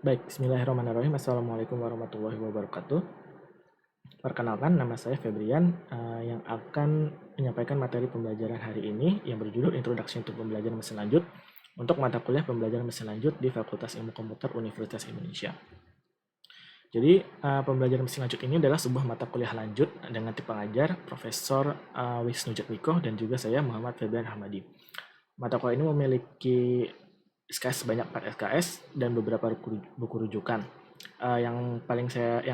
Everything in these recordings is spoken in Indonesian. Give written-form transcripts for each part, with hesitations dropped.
Baik, bismillahirrahmanirrahim. Assalamualaikum warahmatullahi wabarakatuh. Perkenalkan, nama saya Febrian yang akan menyampaikan materi pembelajaran hari ini yang berjudul Introduction to Pembelajaran Mesin Lanjut untuk mata kuliah pembelajaran mesin lanjut di Fakultas Ilmu Komputer Universitas Indonesia. Jadi, pembelajaran mesin lanjut ini adalah sebuah mata kuliah lanjut dengan tim pengajar Profesor Wisnu Jatmiko dan juga saya Muhammad Febrian Ahmadi. Mata kuliah ini memiliki SKS sebanyak 4 SKS dan beberapa buku rujukan. Yang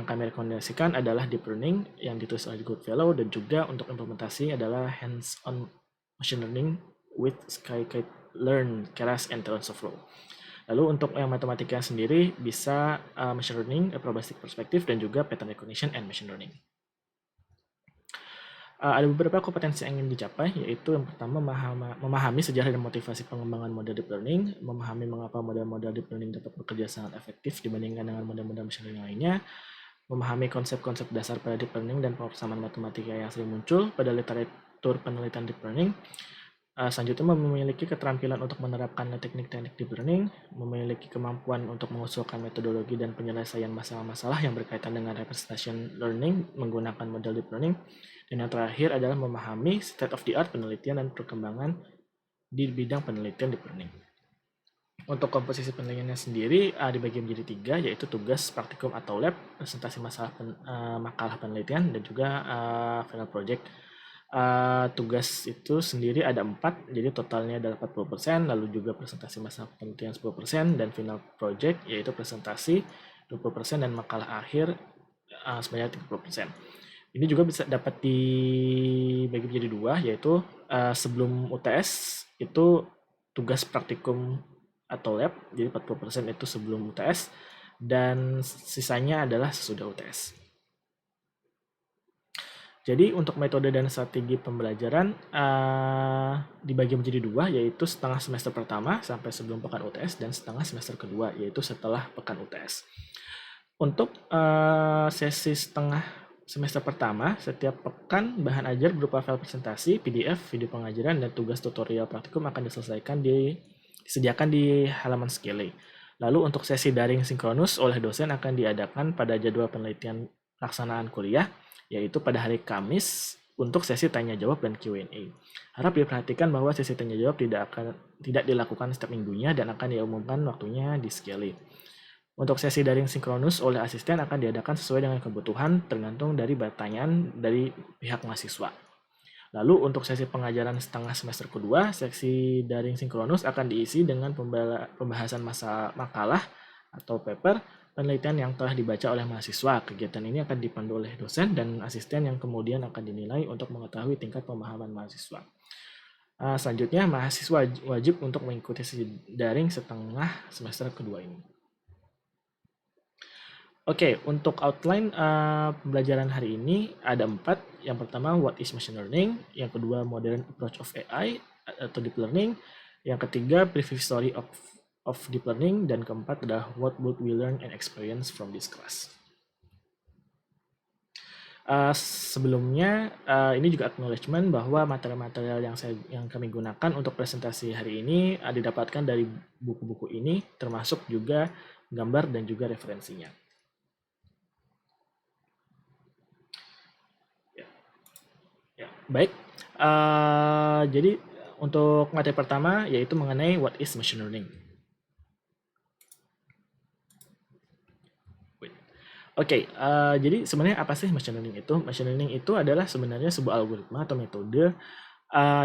kami rekomendasikan adalah Deep Learning yang ditulis oleh Goodfellow, dan juga untuk implementasi adalah Hands-on Machine Learning with Scikit-Learn, Keras, and TensorFlow. Lalu untuk yang matematika sendiri bisa Machine Learning, Probabilistic Perspective, dan juga Pattern Recognition and Machine Learning. Ada beberapa kompetensi yang ingin dicapai, yaitu yang pertama memahami sejarah dan motivasi pengembangan model deep learning, memahami mengapa model-model deep learning dapat bekerja sangat efektif dibandingkan dengan model-model machine learning lainnya, memahami konsep-konsep dasar pada deep learning dan persamaan matematika yang sering muncul pada literatur penelitian deep learning. Selanjutnya memiliki keterampilan untuk menerapkan teknik-teknik deep learning, memiliki kemampuan untuk mengusulkan metodologi dan penyelesaian masalah-masalah yang berkaitan dengan representation learning menggunakan model deep learning, dan yang terakhir adalah memahami state of the art penelitian dan perkembangan di bidang penelitian deep learning. Untuk komposisi penelitiannya sendiri dibagi menjadi 3, yaitu tugas, praktikum atau lab, presentasi makalah penelitian, dan juga final project. Tugas itu sendiri ada 4, jadi totalnya adalah 40%, lalu juga presentasi masalah penelitian 10%, dan final project yaitu presentasi 20%, dan makalah akhir sebanyak 30%. Ini juga bisa dapat dibagi menjadi 2, yaitu sebelum UTS itu tugas praktikum atau lab, jadi 40% itu sebelum UTS, dan sisanya adalah sesudah UTS. Jadi untuk metode dan strategi pembelajaran dibagi menjadi 2, yaitu setengah semester pertama sampai sebelum pekan UTS, dan setengah semester kedua, yaitu setelah pekan UTS. Untuk sesi setengah semester pertama, setiap pekan bahan ajar berupa file presentasi, PDF, video pengajaran, dan tugas tutorial praktikum akan disediakan di halaman Skillly. Lalu untuk sesi daring sinkronus oleh dosen akan diadakan pada jadwal penelitian pelaksanaan kuliah, yaitu pada hari Kamis untuk sesi tanya jawab dan Q&A. Harap diperhatikan bahwa sesi tanya jawab tidak dilakukan setiap minggunya dan akan diumumkan waktunya di Skillly. Untuk sesi daring sinkronus oleh asisten akan diadakan sesuai dengan kebutuhan tergantung dari pertanyaan dari pihak mahasiswa. Lalu untuk sesi pengajaran setengah semester kedua, seksi daring sinkronus akan diisi dengan pembahasan makalah atau paper penelitian yang telah dibaca oleh mahasiswa. Kegiatan ini akan dipandu oleh dosen dan asisten yang kemudian akan dinilai untuk mengetahui tingkat pemahaman mahasiswa. Selanjutnya, mahasiswa wajib untuk mengikuti sesi daring setengah semester kedua ini. Oke, untuk outline pembelajaran hari ini ada 4. Yang pertama, what is machine learning? Yang kedua, modern approach of AI atau deep learning. Yang ketiga, brief history of deep learning. Dan keempat adalah what would we learn and experience from this class. Sebelumnya, ini juga acknowledgement bahwa material-material yang kami gunakan untuk presentasi hari ini didapatkan dari buku-buku ini, termasuk juga gambar dan juga referensinya. Baik, jadi untuk materi pertama yaitu mengenai what is machine learning. Oke, jadi sebenarnya apa sih machine learning itu? Machine learning itu adalah sebenarnya sebuah algoritma atau metode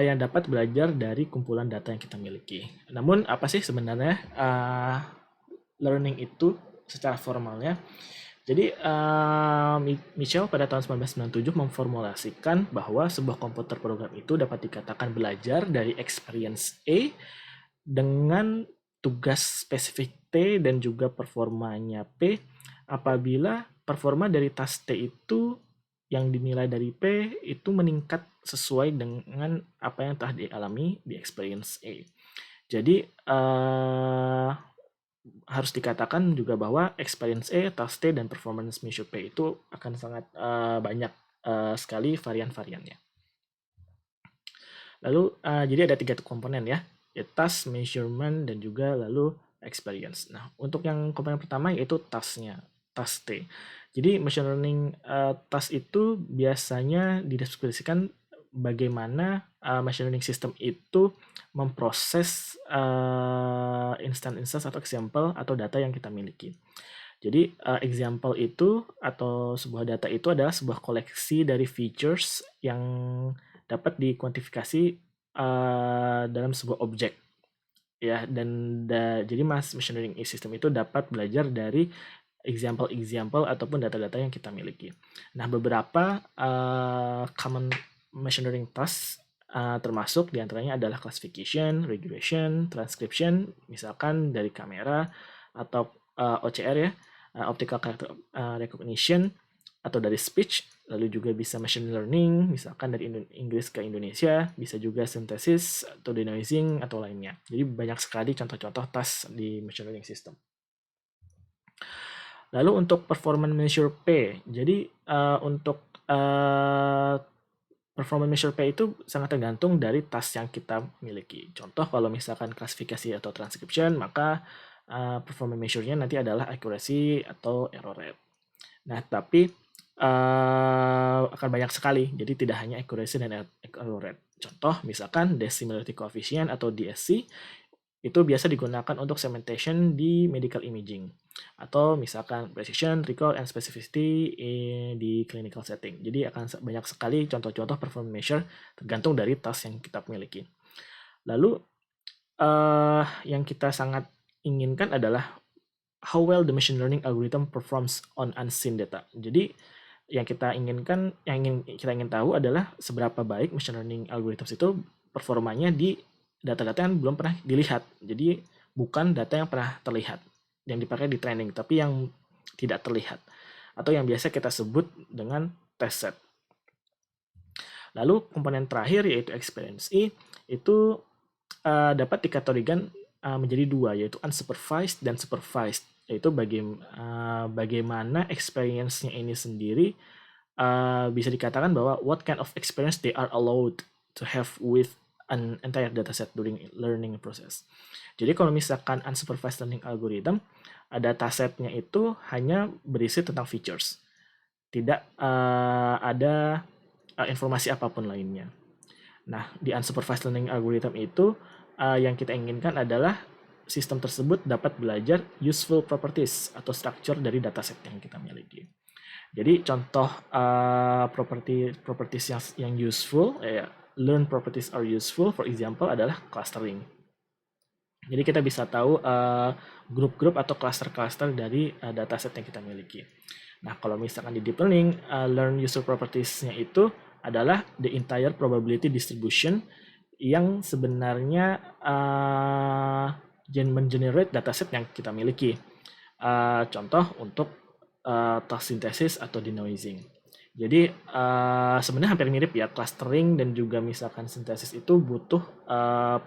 yang dapat belajar dari kumpulan data yang kita miliki. Namun apa sih sebenarnya learning itu secara formalnya? Jadi Michel pada tahun 1997 memformulasikan bahwa sebuah komputer program itu dapat dikatakan belajar dari experience A dengan tugas spesifik T dan juga performanya P apabila performa dari task T itu yang dinilai dari P itu meningkat sesuai dengan apa yang telah dialami di experience A. Jadi harus dikatakan juga bahwa experience A, task T, dan performance measure P itu akan sangat banyak sekali varian-variannya. Lalu jadi ada 3 komponen ya, task, measurement, dan juga lalu experience. Nah, untuk yang komponen pertama yaitu task-nya, task T. Jadi machine learning task itu biasanya dideskripsikan bagaimana machine learning system itu memproses instance atau example atau data yang kita miliki. Jadi example itu atau sebuah data itu adalah sebuah koleksi dari features yang dapat dikuantifikasi dalam sebuah objek. Ya, dan jadi machine learning system itu dapat belajar dari example ataupun data-data yang kita miliki. Nah, beberapa common machine learning tasks termasuk diantaranya adalah classification, regression, transcription, misalkan dari kamera atau OCR ya, optical character recognition, atau dari speech, lalu juga bisa machine learning, misalkan dari Inggris ke Indonesia, bisa juga synthesis atau denoising atau lainnya. Jadi banyak sekali contoh-contoh task di machine learning system. Lalu untuk performance measure P, jadi untuk performance measure P itu sangat tergantung dari task yang kita miliki. Contoh kalau misalkan klasifikasi atau transcription, maka performance measure-nya nanti adalah accuracy atau error rate. Nah, tapi akan banyak sekali, jadi tidak hanya accuracy dan error rate. Contoh misalkan dissimilarity coefficient atau DSC itu biasa digunakan untuk segmentation di medical imaging, atau misalkan precision, recall, and specificity di clinical setting. Jadi akan banyak sekali contoh-contoh performance measure tergantung dari task yang kita miliki. Lalu yang kita sangat inginkan adalah how well the machine learning algorithm performs on unseen data. Jadi yang kita ingin tahu adalah seberapa baik machine learning algorithms itu performanya di data-data yang belum pernah dilihat. Jadi bukan data yang pernah terlihat yang dipakai di training, tapi yang tidak terlihat atau yang biasa kita sebut dengan test set. Lalu komponen terakhir yaitu experience itu dapat dikategorikan menjadi dua, yaitu unsupervised dan supervised, yaitu bagaimana experience-nya ini sendiri bisa dikatakan bahwa what kind of experience they are allowed to have with an entire dataset during learning process. Jadi kalau misalkan unsupervised learning algorithm, datasetnya itu hanya berisi tentang features, tidak ada informasi apapun lainnya. Nah, di unsupervised learning algorithm itu yang kita inginkan adalah sistem tersebut dapat belajar useful properties atau structure dari dataset yang kita miliki. Jadi contoh properties yang useful, learn properties are useful, for example, adalah clustering. Jadi kita bisa tahu grup-grup atau cluster-cluster dari dataset yang kita miliki. Nah, kalau misalkan di deep learning, learn user properties-nya itu adalah the entire probability distribution yang sebenarnya men-generate dataset yang kita miliki. Contoh untuk task synthesis atau denoising. Jadi sebenarnya hampir mirip ya, clustering dan juga misalkan synthesis itu butuh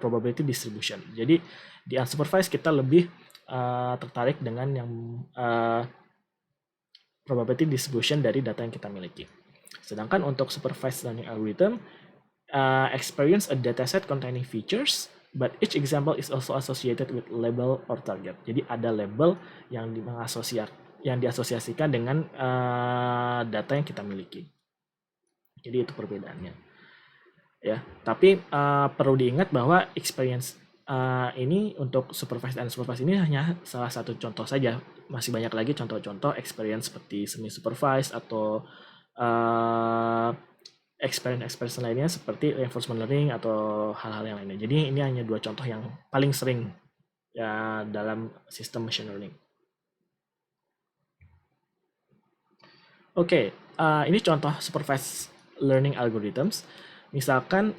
probability distribution. Jadi di unsupervised kita lebih tertarik dengan yang probability distribution dari data yang kita miliki. Sedangkan untuk supervised learning algorithm, experience a dataset containing features, but each example is also associated with label or target. Jadi ada label yang diasosiasikan dengan data yang kita miliki. Jadi itu perbedaannya. Ya, tapi perlu diingat bahwa experience ini untuk supervised dan unsupervised ini hanya salah satu contoh saja. Masih banyak lagi contoh-contoh experience seperti semi supervised atau experience lainnya seperti reinforcement learning atau hal-hal yang lainnya. Jadi ini hanya dua contoh yang paling sering ya dalam sistem machine learning. Oke, ini contoh supervised learning algorithms. Misalkan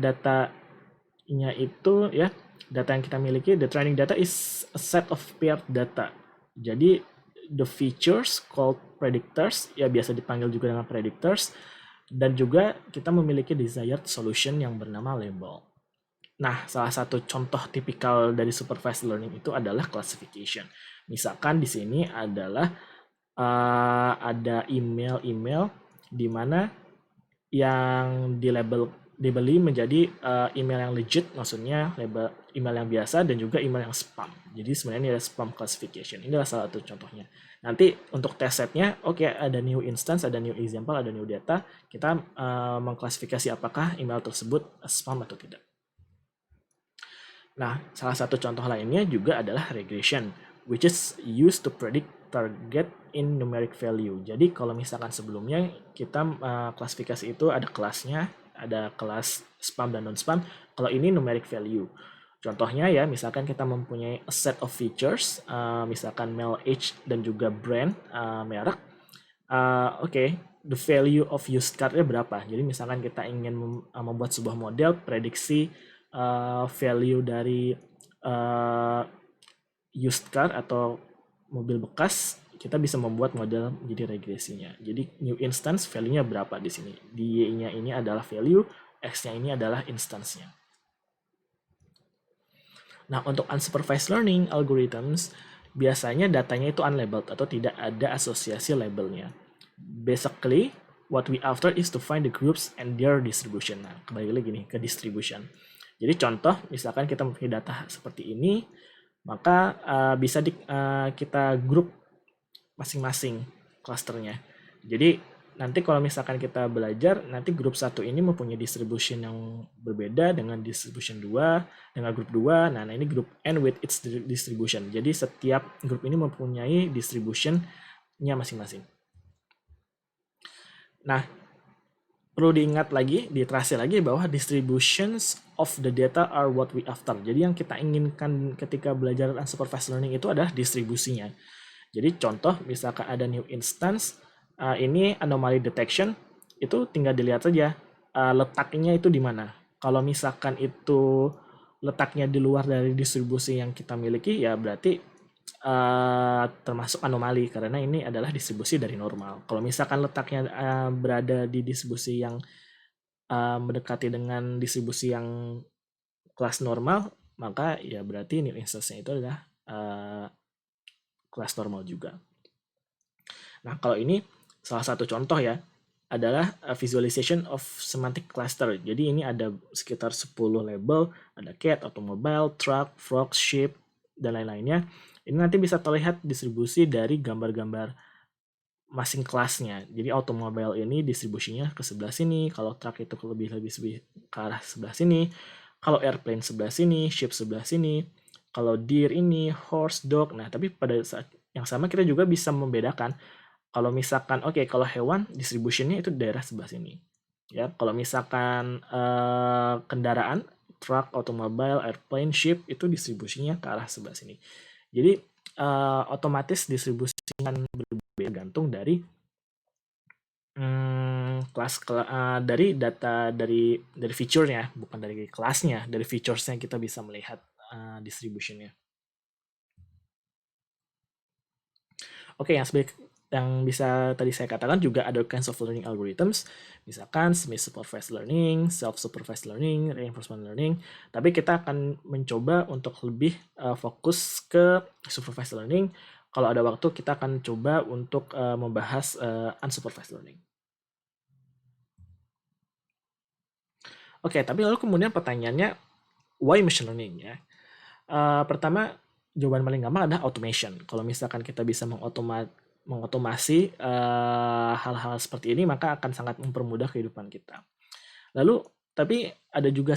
datanya itu ya, data yang kita miliki, the training data is a set of paired data. Jadi the features called predictors, ya biasa dipanggil juga dengan predictors, dan juga kita memiliki desired solution yang bernama label. Nah, salah satu contoh tipikal dari supervised learning itu adalah classification. Misalkan di sini adalah ada email di mana yang dilabeli menjadi email yang legit, maksudnya email yang biasa dan juga email yang spam. Jadi sebenarnya ini ada spam classification. Ini adalah salah satu contohnya. Nanti untuk test setnya, oke, ada new instance, ada new example, ada new data. Kita mengklasifikasi apakah email tersebut spam atau tidak. Nah, salah satu contoh lainnya juga adalah regression, which is used to predict target in numeric value. Jadi kalau misalkan sebelumnya kita klasifikasi itu ada kelasnya, ada kelas spam dan non-spam. Kalau ini numeric value. Contohnya ya, misalkan kita mempunyai a set of features, misalkan mail age dan juga brand, merek. Oke, the value of used car-nya berapa? Jadi misalkan kita ingin membuat sebuah model prediksi value dari used car atau mobil bekas, kita bisa membuat model menjadi regresinya. Jadi new instance value-nya berapa di sini? Di Y-nya ini adalah value, X-nya ini adalah instance-nya. Nah, untuk unsupervised learning algorithms, biasanya datanya itu unlabeled atau tidak ada asosiasi labelnya. Basically, what we after is to find the groups and their distribution. Nah, kembali lagi nih ke distribution. Jadi contoh, misalkan kita mempunyai data seperti ini, maka bisa kita grup masing-masing klasternya. Jadi nanti kalau misalkan kita belajar, nanti grup 1 ini mempunyai distribution yang berbeda dengan distribution 2, dengan grup 2. Nah, ini grup N with its distribution. Jadi setiap grup ini mempunyai distribution-nya masing-masing. Nah, perlu diingat lagi, diterasi lagi bahwa distributions of the data are what we after. Jadi yang kita inginkan ketika belajar unsupervised learning itu adalah distribusinya. Jadi contoh, misalkan ada new instance, ini anomaly detection, itu tinggal dilihat saja letaknya itu di mana. Kalau misalkan itu letaknya di luar dari distribusi yang kita miliki, ya berarti termasuk anomali karena ini adalah distribusi dari normal. Kalau misalkan letaknya berada di distribusi yang mendekati dengan distribusi yang kelas normal, maka ya berarti new instance-nya itu adalah kelas normal juga. Nah, kalau ini salah satu contoh ya, adalah visualization of semantic cluster. Jadi ini ada sekitar 10 label, ada cat, automobile, truck, frog, sheep, dan lain-lainnya. Ini nanti bisa terlihat distribusi dari gambar-gambar masing kelasnya. Jadi automobile ini distribusinya ke sebelah sini, kalau truck itu lebih ke arah sebelah sini, kalau airplane sebelah sini, ship sebelah sini, kalau deer ini, horse, dog. Nah, tapi pada saat yang sama kita juga bisa membedakan. Kalau misalkan, kalau hewan distributionnya itu daerah sebelah sini. Ya, kalau misalkan kendaraan, truck, automobile, airplane, ship itu distribusinya ke arah sebelah sini. Jadi otomatis distribusinya berbeda gantung dari dari data dari feature-nya, bukan dari kelasnya, dari features-nya kita bisa melihat distribution-nya. Oke, yang bisa tadi saya katakan juga ada kinds of learning algorithms, misalkan semi-supervised learning, self-supervised learning, reinforcement learning. Tapi kita akan mencoba untuk lebih fokus ke supervised learning. Kalau ada waktu kita akan coba untuk membahas unsupervised learning. Oke, tapi lalu kemudian pertanyaannya, why machine learning ya? Pertama, jawaban paling gampang adalah automation. Kalau misalkan kita bisa mengotomasi hal-hal seperti ini, maka akan sangat mempermudah kehidupan kita. Lalu, tapi ada juga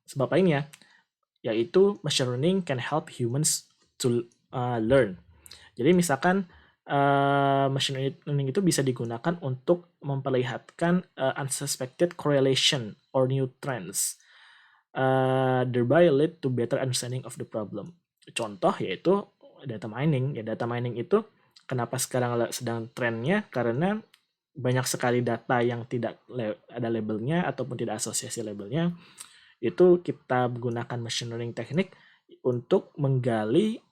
sebab lainnya, yaitu machine learning can help humans to learn. Jadi misalkan machine learning itu bisa digunakan untuk memperlihatkan unsuspected correlation or new trends, thereby lead to better understanding of the problem. Contoh yaitu data mining. Ya, data mining itu kenapa sekarang sedang trennya, karena banyak sekali data yang tidak ada labelnya ataupun tidak asosiasi labelnya. Itu kita gunakan machine learning teknik untuk menggali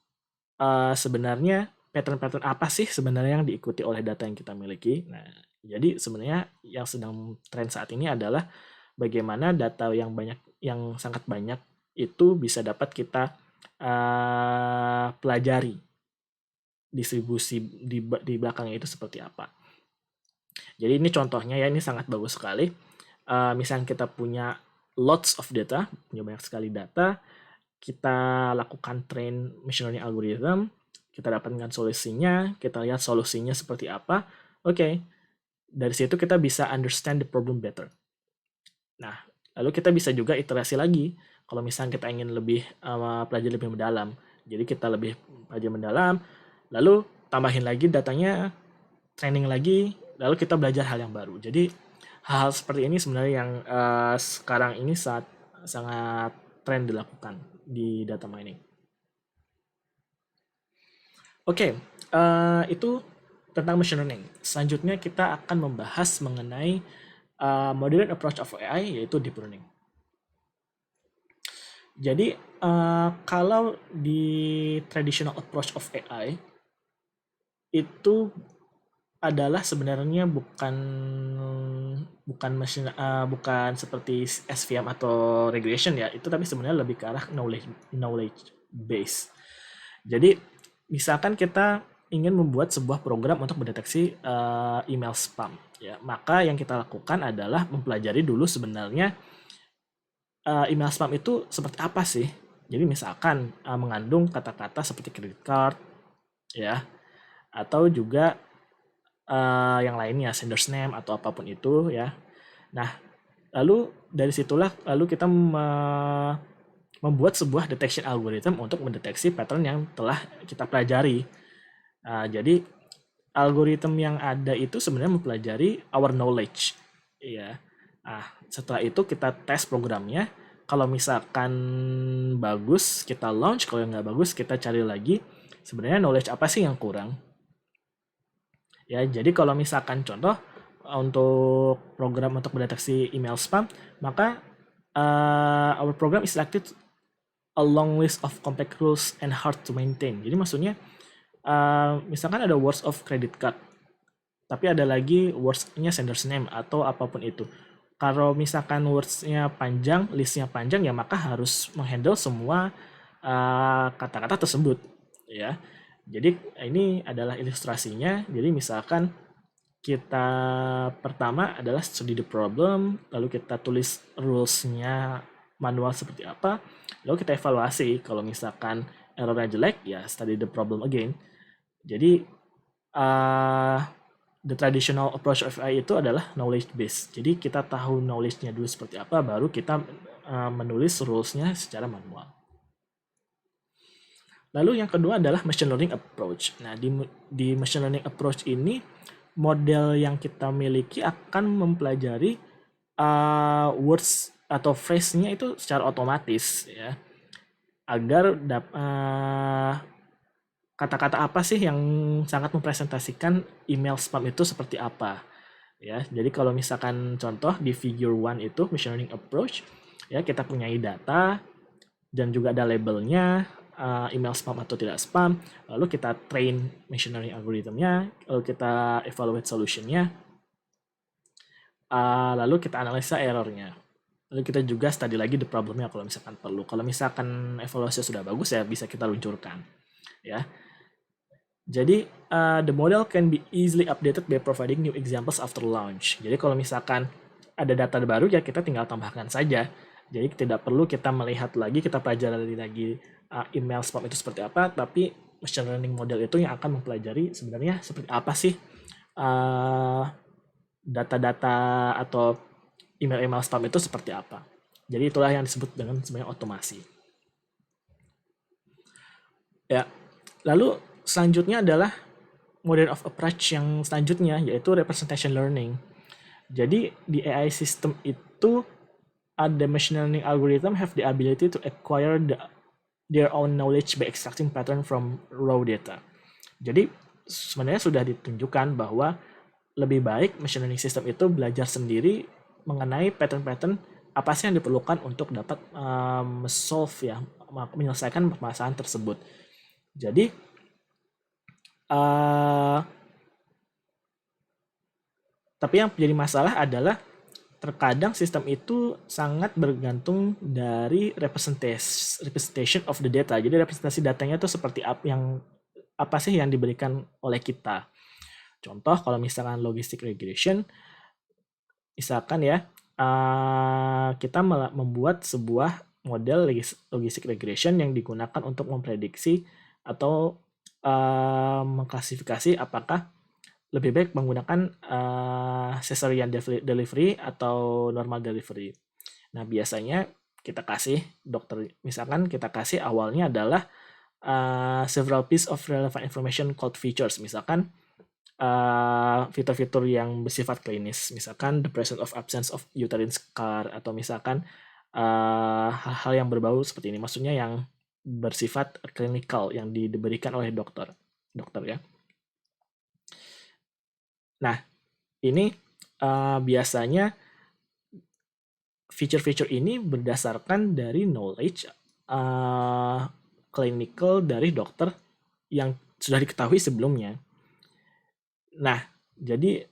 sebenarnya pattern-pattern apa sih sebenarnya yang diikuti oleh data yang kita miliki. Nah, jadi sebenarnya yang sedang tren saat ini adalah bagaimana data yang sangat banyak itu bisa dapat kita pelajari distribusi di belakangnya itu seperti apa. Jadi ini contohnya ya, ini sangat bagus sekali. Misalnya kita punya lots of data, punya banyak sekali data, kita lakukan train machine learning algorithm, kita dapatkan solusinya, kita lihat solusinya seperti apa. Oke, dari situ kita bisa understand the problem better. Nah, lalu kita bisa juga iterasi lagi. Kalau misalnya kita ingin lebih pelajari lebih mendalam, jadi kita lebih pelajari mendalam, lalu tambahin lagi datanya, training lagi, lalu kita belajar hal yang baru. Jadi hal-hal seperti ini sebenarnya yang sekarang ini sangat tren dilakukan di data mining. Oke, itu tentang machine learning. Selanjutnya kita akan membahas mengenai modern approach of AI, yaitu deep learning. Jadi kalau di traditional approach of AI itu adalah sebenarnya bukan seperti SVM atau regression ya, itu tapi sebenarnya lebih ke arah knowledge base. Jadi misalkan kita ingin membuat sebuah program untuk mendeteksi email spam, ya, maka yang kita lakukan adalah mempelajari dulu sebenarnya email spam itu seperti apa sih. Jadi misalkan mengandung kata-kata seperti credit card, ya, atau juga yang lainnya, sender's name atau apapun itu, ya. Nah, lalu dari situlah lalu kita membuat sebuah detection algorithm untuk mendeteksi pattern yang telah kita pelajari. Jadi algoritma yang ada itu sebenarnya mempelajari our knowledge, ya. Setelah itu kita tes programnya. Kalau misalkan bagus, kita launch. Kalau nggak bagus, kita cari lagi. Sebenarnya knowledge apa sih yang kurang? Ya, jadi kalau misalkan contoh untuk program untuk mendeteksi email spam, maka our program is selected a long list of complex rules and hard to maintain. Jadi maksudnya misalkan ada words of credit card, tapi ada lagi words-nya sender's name atau apapun itu. Kalau misalkan words-nya panjang, list-nya panjang, ya maka harus menghandle semua kata-kata tersebut, ya. Jadi ini adalah ilustrasinya. Jadi misalkan kita pertama adalah study the problem, lalu kita tulis rules-nya manual seperti apa, lalu kita evaluasi. Kalau misalkan errornya jelek, ya study the problem again. Jadi the traditional approach of AI itu adalah knowledge base. Jadi kita tahu knowledge-nya dulu seperti apa, baru kita menulis rules-nya secara manual. Lalu yang kedua adalah machine learning approach. Nah, di machine learning approach ini, model yang kita miliki akan mempelajari words atau phrase-nya itu secara otomatis, ya, agar kata-kata apa sih yang sangat mempresentasikan email spam itu seperti apa, ya. Jadi kalau misalkan contoh di figure 1 itu machine learning approach, ya, kita punya data dan juga ada labelnya, email spam atau tidak spam, lalu kita train machine learning algoritmnya, lalu kita evaluate solutionnya, lalu kita analisa errornya, lalu kita juga study lagi the problemnya kalau misalkan perlu. Kalau misalkan evaluasi sudah bagus, ya bisa kita luncurkan, ya. Jadi the model can be easily updated by providing new examples after launch. Jadi kalau misalkan ada data baru, ya kita tinggal tambahkan saja. Jadi tidak perlu kita melihat lagi, kita pelajari lagi email spam itu seperti apa, tapi machine learning model itu yang akan mempelajari sebenarnya seperti apa sih data-data atau email-email spam itu seperti apa. Jadi itulah yang disebut dengan sebenarnya otomasi. Ya, lalu selanjutnya adalah model of approach yang selanjutnya, yaitu representation learning. Jadi di AI system itu the machine learning algorithm have the ability to acquire their own knowledge by extracting pattern from raw data. Jadi sebenarnya sudah ditunjukkan bahwa lebih baik machine learning system itu belajar sendiri mengenai pattern-pattern apa sih yang diperlukan untuk dapat menyelesaikan permasalahan tersebut. Jadi tapi yang menjadi masalah adalah terkadang sistem itu sangat bergantung dari representation of the data. Jadi representasi datanya itu seperti apa sih yang diberikan oleh kita. Contoh kalau misalkan logistic regression, misalkan ya kita membuat sebuah model logistic regression yang digunakan untuk memprediksi atau mengklasifikasi apakah lebih baik menggunakan cesarean delivery atau normal delivery. Nah, biasanya kita kasih dokter, misalkan kita kasih awalnya adalah several piece of relevant information called features, misalkan fitur-fitur yang bersifat klinis, misalkan the presence of absence of uterine scar, atau misalkan hal-hal yang berbau seperti ini, maksudnya yang bersifat klinikal yang diberikan oleh dokter ya. Nah, ini biasanya feature-feature ini berdasarkan dari knowledge clinical dari dokter yang sudah diketahui sebelumnya. Nah, jadi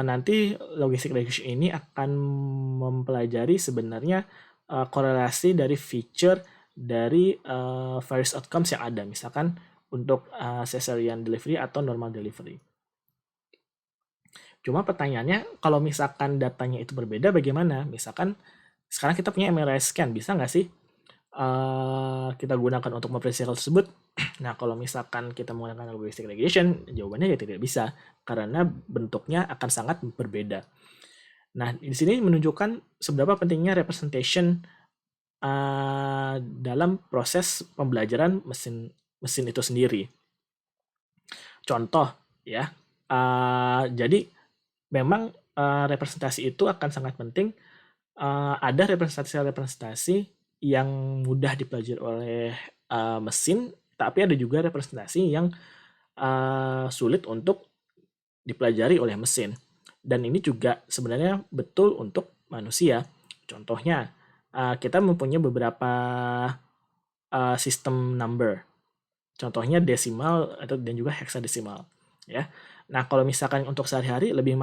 nanti logistic regression ini akan mempelajari sebenarnya korelasi dari feature dari various outcomes yang ada, misalkan untuk cesarean delivery atau normal delivery. Cuma pertanyaannya, kalau misalkan datanya itu berbeda, bagaimana? Misalkan sekarang kita punya MRI scan, bisa nggak sih kita gunakan untuk memprediksi hal tersebut? Nah, kalau misalkan kita menggunakan logistic regression, jawabannya ya tidak bisa, karena bentuknya akan sangat berbeda. Nah, di sini menunjukkan seberapa pentingnya representation dalam proses pembelajaran mesin itu sendiri. Contoh, ya, jadi memang representasi itu akan sangat penting. Ada representasi-representasi yang mudah dipelajari oleh mesin, tapi ada juga representasi yang sulit untuk dipelajari oleh mesin. Dan ini juga sebenarnya betul untuk manusia. Contohnya, kita mempunyai beberapa sistem number. Contohnya desimal dan juga heksadesimal, ya. Nah, kalau misalkan untuk sehari-hari lebih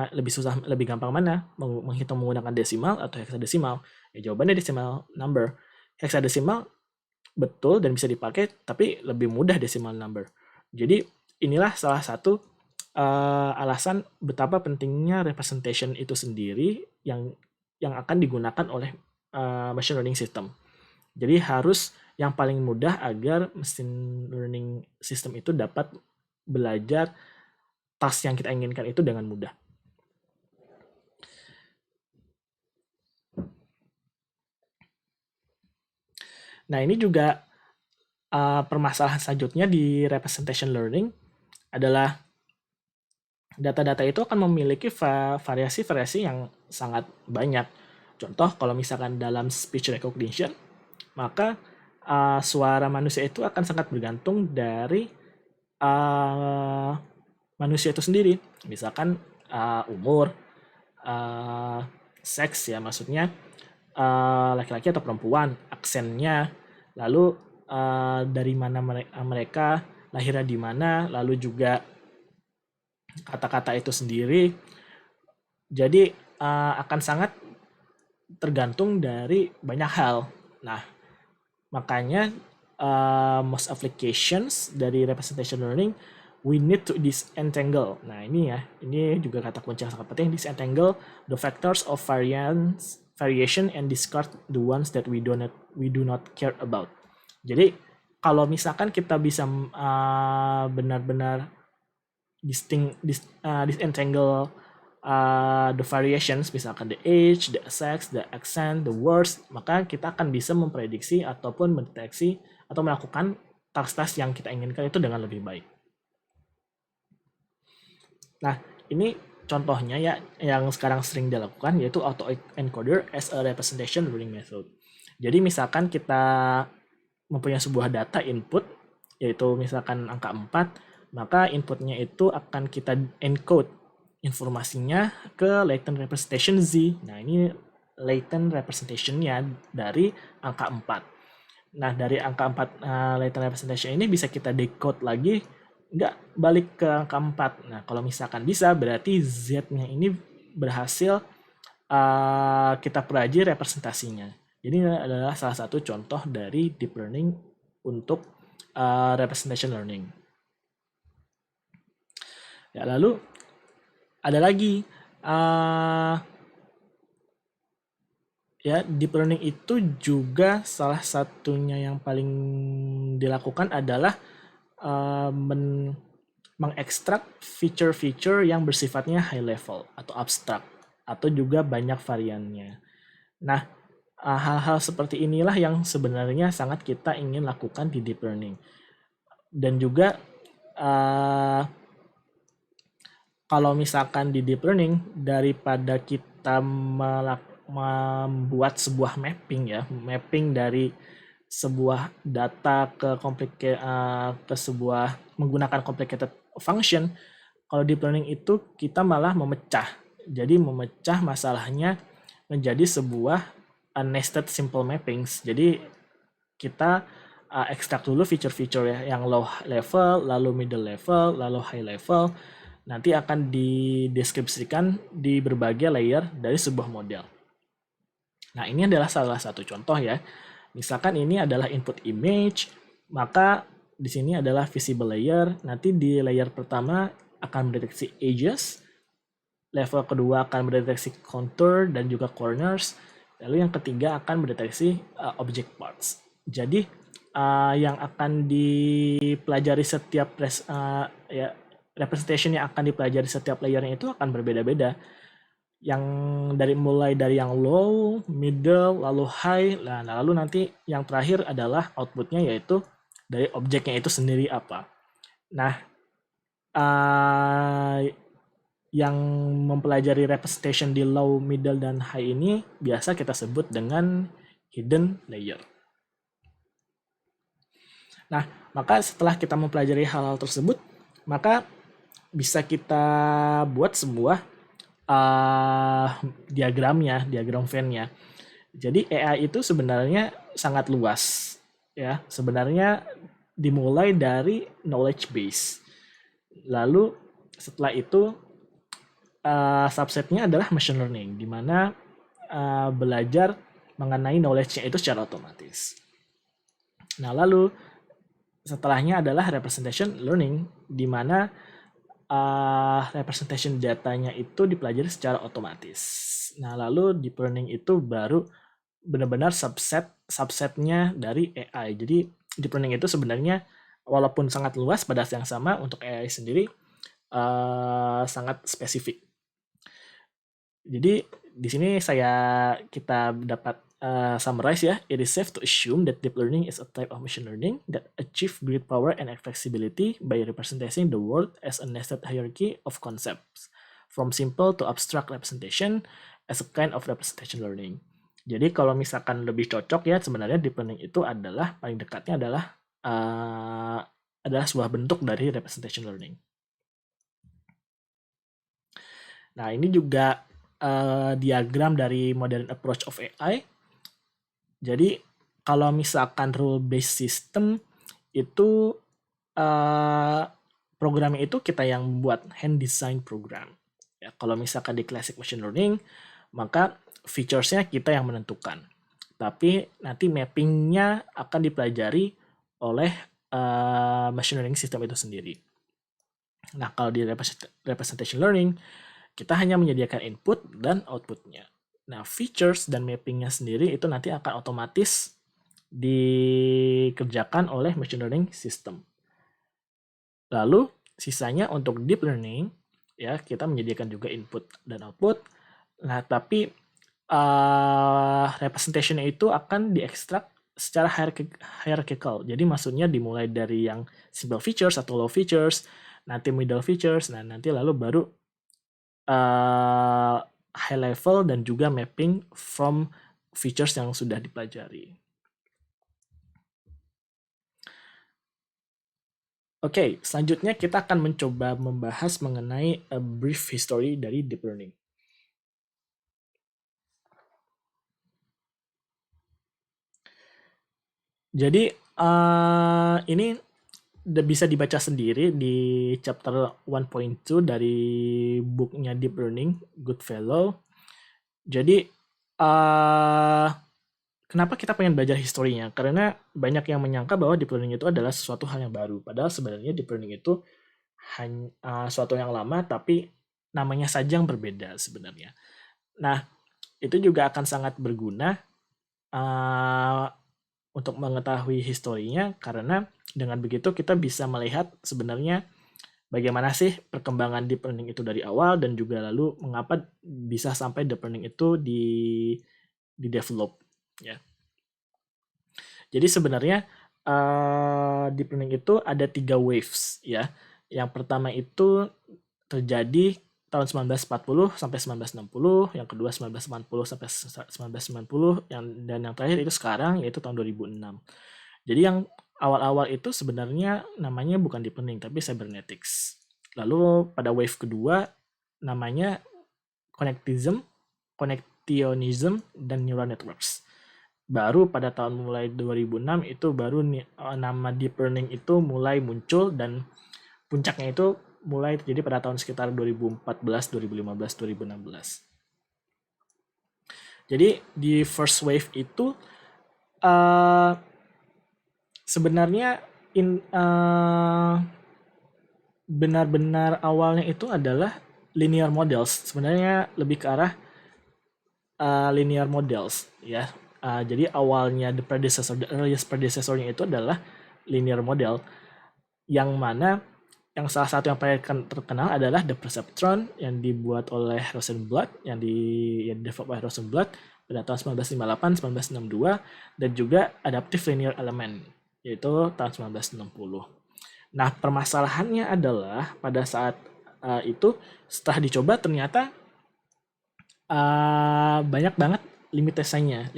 gampang mana? Menghitung menggunakan desimal atau heksadesimal? Ya, jawabannya desimal number. Heksadesimal betul dan bisa dipakai, tapi lebih mudah decimal number. Jadi inilah salah satu alasan betapa pentingnya representation itu sendiri yang akan digunakan oleh machine learning system. Jadi harus yang paling mudah agar machine learning system itu dapat belajar task yang kita inginkan itu dengan mudah. Nah, ini juga permasalahan selanjutnya di representation learning adalah data-data itu akan memiliki variasi-variasi yang sangat banyak. Contoh, kalau misalkan dalam speech recognition, maka suara manusia itu akan sangat bergantung dari manusia itu sendiri. Misalkan umur, seks ya, maksudnya laki-laki atau perempuan, aksennya, lalu dari mana mereka, lahirnya di mana, lalu juga kata-kata itu sendiri. Jadi akan sangat tergantung dari banyak hal. Nah, makanya most applications dari representation learning, we need to disentangle. Nah, ini ya, ini juga kata kunci yang sangat penting, disentangle the factors of variation and discard the ones that we do not care about. Jadi kalau misalkan kita bisa benar-benar disentangle the variations, misalkan the age, the sex, the accent, the words, maka kita akan bisa memprediksi ataupun mendeteksi atau melakukan task-task yang kita inginkan itu dengan lebih baik. Nah, ini contohnya ya yang sekarang sering dilakukan, yaitu autoencoder as a representation learning method. Jadi misalkan kita mempunyai sebuah data input, yaitu misalkan angka 4, maka inputnya itu akan kita encode informasinya ke latent representation Z. Nah, ini latent representation-nya dari angka 4. Nah, dari angka 4 latent representation ini bisa kita decode lagi, nggak balik ke angka 4. Nah, kalau misalkan bisa, berarti Z-nya ini berhasil kita pelajari representasinya. Jadi ini adalah salah satu contoh dari deep learning untuk representation learning. Ya, lalu ada lagi ya, deep learning itu juga salah satunya yang paling dilakukan adalah mengekstrak feature-feature yang bersifatnya high level atau abstrak atau juga banyak variannya. Nah, hal-hal seperti inilah yang sebenarnya sangat kita ingin lakukan di deep learning. Dan juga kalau misalkan di deep learning, daripada kita membuat sebuah mapping dari sebuah data ke sebuah menggunakan complicated function, kalau deep learning itu kita malah memecah. Jadi memecah masalahnya menjadi sebuah nested simple mappings. Jadi kita ekstrak dulu feature-feature yang low level, lalu middle level, lalu high level. Nanti akan dideskripsikan di berbagai layer dari sebuah model. Nah, ini adalah salah satu contoh ya. Misalkan ini adalah input image, maka di sini adalah visible layer. Nanti di layer pertama akan mendeteksi edges, level kedua akan mendeteksi contour dan juga corners, lalu yang ketiga akan mendeteksi object parts. Jadi yang akan dipelajari setiap representation yang akan dipelajari setiap layernya itu akan berbeda-beda. Yang mulai dari yang low, middle, lalu high, lalu nanti yang terakhir adalah outputnya yaitu dari objeknya itu sendiri apa. Nah, yang mempelajari representation di low, middle, dan high ini biasa kita sebut dengan hidden layer. Nah, maka setelah kita mempelajari hal-hal tersebut, maka bisa kita buat sebuah diagram Venn-nya. Jadi AI itu sebenarnya sangat luas, ya. Sebenarnya dimulai dari knowledge base. Lalu setelah itu subsetnya adalah machine learning, di mana belajar mengenai knowledge-nya itu secara otomatis. Nah, lalu setelahnya adalah representation learning, di mana representation datanya itu dipelajari secara otomatis. Nah, lalu deep learning itu baru benar-benar subsetnya dari AI. Jadi deep learning itu sebenarnya walaupun sangat luas, pada saat yang sama untuk AI sendiri sangat spesifik. Jadi di sini kita dapat summarize ya. It is safe to assume that deep learning is a type of machine learning that achieve great power and flexibility by representing the world as a nested hierarchy of concepts, from simple to abstract representation as a kind of representation learning. Jadi kalau misalkan lebih cocok ya, sebenarnya deep learning itu adalah paling dekatnya adalah sebuah bentuk dari representation learning. Nah, ini juga diagram dari modern approach of AI. Jadi kalau misalkan rule-based system itu programnya itu kita yang buat, hand design program. Ya, kalau misalkan di classic machine learning, maka features-nya kita yang menentukan. Tapi nanti mapping-nya akan dipelajari oleh machine learning system itu sendiri. Nah, kalau di representation learning, kita hanya menyediakan input dan outputnya. Nah, features dan mappingnya sendiri itu nanti akan otomatis dikerjakan oleh machine learning system. Lalu, sisanya untuk deep learning, ya kita menyediakan juga input dan output. Nah, tapi representation-nya itu akan diekstrak secara hierarchical. Jadi maksudnya dimulai dari yang simple features atau low features, nanti middle features, nah nanti lalu baru high level dan juga mapping from features yang sudah dipelajari. Oke, selanjutnya kita akan mencoba membahas mengenai a brief history dari deep learning. Jadi ini bisa dibaca sendiri di chapter 1.2 dari bukunya Deep Learning, Goodfellow. Jadi kenapa kita pengen belajar historinya? Karena banyak yang menyangka bahwa deep learning itu adalah sesuatu hal yang baru. Padahal sebenarnya deep learning itu hanya suatu yang lama, tapi namanya saja yang berbeda sebenarnya. Nah, itu juga akan sangat berguna untuk mengetahui historinya, karena dengan begitu kita bisa melihat sebenarnya bagaimana sih perkembangan deep learning itu dari awal, dan juga lalu mengapa bisa sampai deep learning itu di develop ya. Jadi sebenarnya deep learning itu ada 3 waves ya. Yang pertama itu terjadi tahun 1940 sampai 1960, yang kedua 1980 sampai 1990, dan yang terakhir itu sekarang yaitu tahun 2006. Jadi yang awal-awal itu sebenarnya namanya bukan deep learning tapi cybernetics. Lalu pada wave kedua namanya connectionism, dan neural networks. Baru pada tahun mulai 2006 itu baru nama deep learning itu mulai muncul, dan puncaknya itu mulai terjadi pada tahun sekitar 2014, 2015, 2016. Jadi di first wave itu sebenarnya benar-benar awalnya itu adalah linear models. Sebenarnya lebih ke arah linear models ya. Jadi awalnya the earliest predecessor-nya itu adalah linear model, yang mana yang salah satu yang paling terkenal adalah the perceptron yang dibuat oleh Rosenblatt, yang develop oleh Rosenblatt pada tahun 1958, 1962, dan juga adaptive linear element yaitu tahun 1960. Nah, permasalahannya adalah pada saat itu setelah dicoba ternyata banyak banget limitasinya.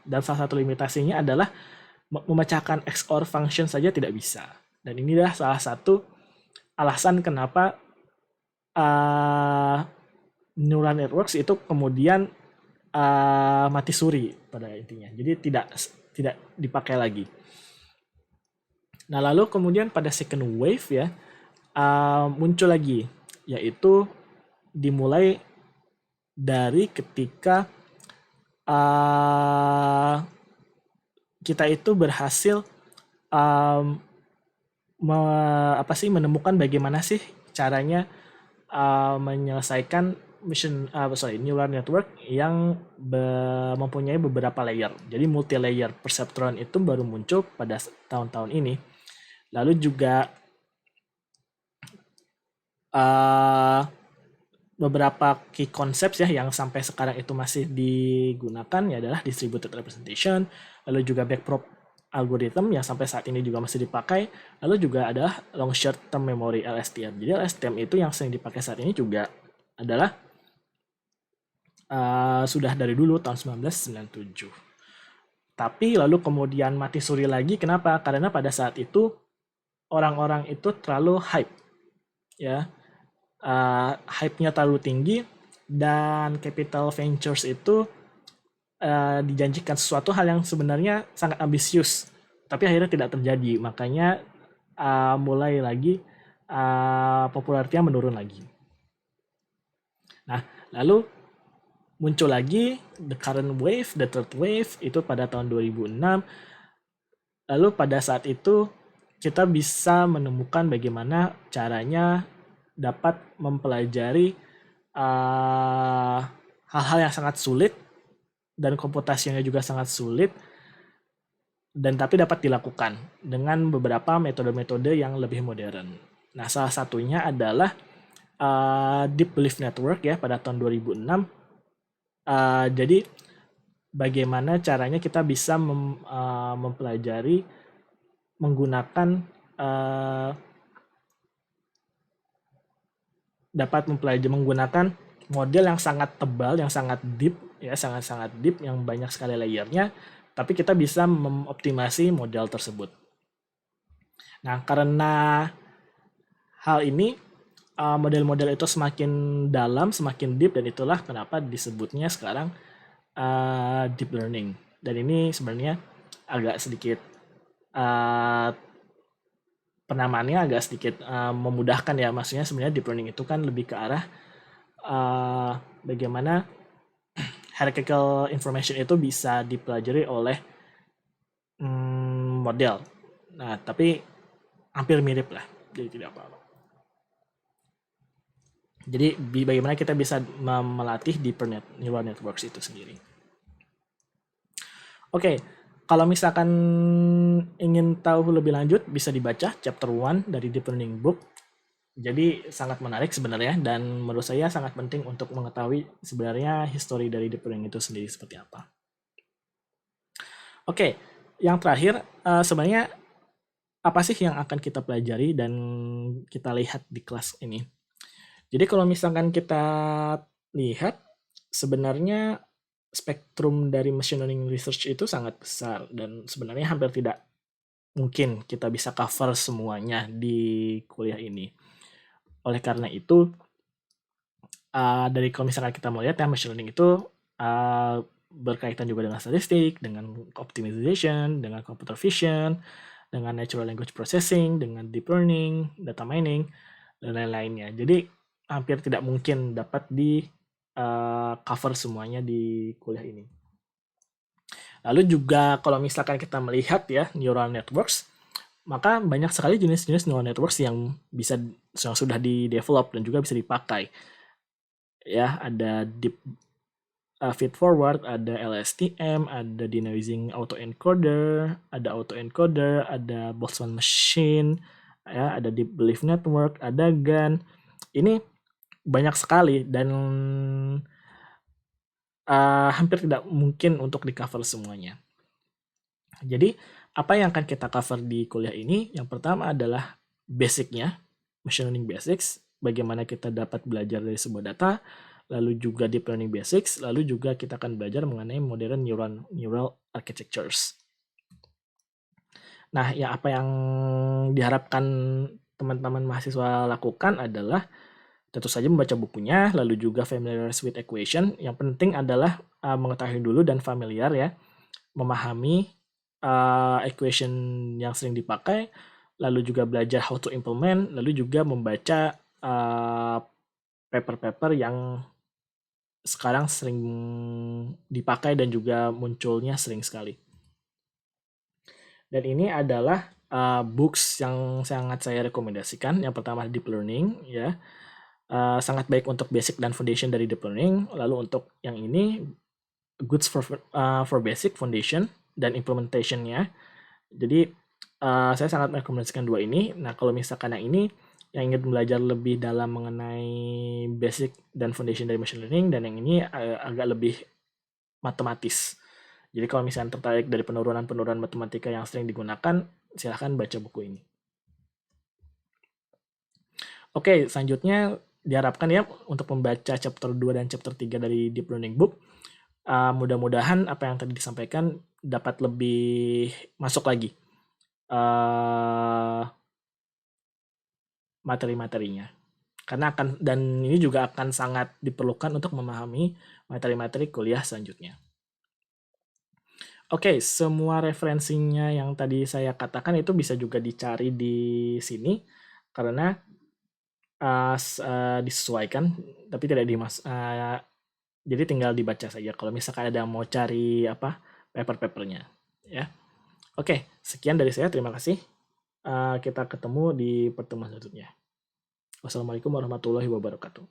Dan salah satu limitasinya adalah memecahkan XOR function saja tidak bisa. Dan inilah salah satu alasan kenapa neural networks itu kemudian mati suri pada intinya. Jadi tidak dipakai lagi. Nah, lalu kemudian pada second wave ya muncul lagi, yaitu dimulai dari ketika kita itu berhasil menemukan bagaimana sih caranya menyelesaikan neural network yang mempunyai beberapa layer. Jadi multi-layer perceptron itu baru muncul pada tahun-tahun ini. Lalu juga beberapa key concepts ya yang sampai sekarang itu masih digunakan ya adalah distributed representation, lalu juga backprop algorithm yang sampai saat ini juga masih dipakai, lalu juga ada long short term memory LSTM. Jadi LSTM itu yang sering dipakai saat ini juga adalah sudah dari dulu tahun 1997. Tapi lalu kemudian mati suri lagi, kenapa? Karena pada saat itu orang-orang itu terlalu hype ya. Hype-nya terlalu tinggi, dan capital ventures itu dijanjikan sesuatu hal yang sebenarnya sangat ambisius, tapi akhirnya tidak terjadi. Makanya mulai lagi popularitasnya menurun lagi. Nah, lalu muncul lagi the current wave, the third wave itu pada tahun 2006. Lalu pada saat itu kita bisa menemukan bagaimana caranya dapat mempelajari hal-hal yang sangat sulit dan komputasinya juga sangat sulit, dan tapi dapat dilakukan dengan beberapa metode-metode yang lebih modern. Nah, salah satunya adalah deep belief network ya pada tahun 2006. Jadi bagaimana caranya kita bisa mempelajari menggunakan menggunakan model yang sangat tebal, yang sangat deep ya, sangat-sangat deep, yang banyak sekali layernya, tapi kita bisa mengoptimasi model tersebut. Nah, karena hal ini model-model itu semakin dalam, semakin deep, dan itulah kenapa disebutnya sekarang deep learning. Dan ini sebenarnya agak sedikit penamaannya agak sedikit memudahkan ya, maksudnya sebenarnya deep learning itu kan lebih ke arah bagaimana hierarchical information itu bisa dipelajari oleh model. Nah, tapi hampir mirip lah, jadi tidak apa-apa. Jadi bagaimana kita bisa melatih deeper neural networks itu sendiri. Oke, kalau misalkan ingin tahu lebih lanjut, bisa dibaca chapter 1 dari Deep Learning Book. Jadi sangat menarik sebenarnya, dan menurut saya sangat penting untuk mengetahui sebenarnya history dari Deep Learning itu sendiri seperti apa. Oke, yang terakhir, sebenarnya apa sih yang akan kita pelajari dan kita lihat di kelas ini? Jadi kalau misalkan kita lihat, sebenarnya spektrum dari machine learning research itu sangat besar, dan sebenarnya hampir tidak mungkin kita bisa cover semuanya di kuliah ini. Oleh karena itu, dari kalau misalkan kita mau lihat ya, machine learning itu berkaitan juga dengan statistik, dengan optimization, dengan computer vision, dengan natural language processing, dengan deep learning, data mining, dan lain-lainnya. Jadi hampir tidak mungkin dapat di cover semuanya di kuliah ini. Lalu juga kalau misalkan kita melihat ya neural networks, maka banyak sekali jenis-jenis neural networks yang sudah di-develop dan juga bisa dipakai. Ya, ada deep feed forward, ada LSTM, ada denoising autoencoder, ada Boltzmann machine, ya, ada deep belief network, ada GAN. Ini banyak sekali dan hampir tidak mungkin untuk di-cover semuanya. Jadi, apa yang akan kita cover di kuliah ini? Yang pertama adalah basic-nya, machine learning basics, bagaimana kita dapat belajar dari sebuah data, lalu juga deep learning basics, lalu juga kita akan belajar mengenai modern neural architectures. Nah, ya apa yang diharapkan teman-teman mahasiswa lakukan adalah tentu saja membaca bukunya, lalu juga familiarize with equation. Yang penting adalah mengetahui dulu dan familiar ya, memahami equation yang sering dipakai, lalu juga belajar how to implement, lalu juga membaca paper-paper yang sekarang sering dipakai dan juga munculnya sering sekali. Dan ini adalah books yang sangat saya rekomendasikan. Yang pertama Deep Learning, ya. Sangat baik untuk basic dan foundation dari Deep Learning. Lalu untuk yang ini Goods for Basic Foundation dan Implementation-nya. Jadi saya sangat merekomendasikan dua ini. Nah, kalau misalkan yang ini yang ingin belajar lebih dalam mengenai basic dan foundation dari machine learning, dan yang ini agak lebih matematis. Jadi kalau misalnya tertarik dari penurunan matematika yang sering digunakan, silahkan baca buku ini. Oke, selanjutnya diharapkan ya untuk membaca chapter 2 dan chapter 3 dari Deep Learning Book. Mudah-mudahan apa yang tadi disampaikan dapat lebih masuk lagi materi-materinya. Karena dan ini juga akan sangat diperlukan untuk memahami materi-materi kuliah selanjutnya. Oke, semua referensinya yang tadi saya katakan itu bisa juga dicari di sini karena disesuaikan, tapi tidak jadi tinggal dibaca saja kalau misalkan ada yang mau cari paper-papernya, ya. Oke, sekian dari saya. Terima kasih. Kita ketemu di pertemuan selanjutnya. Wassalamualaikum warahmatullahi wabarakatuh.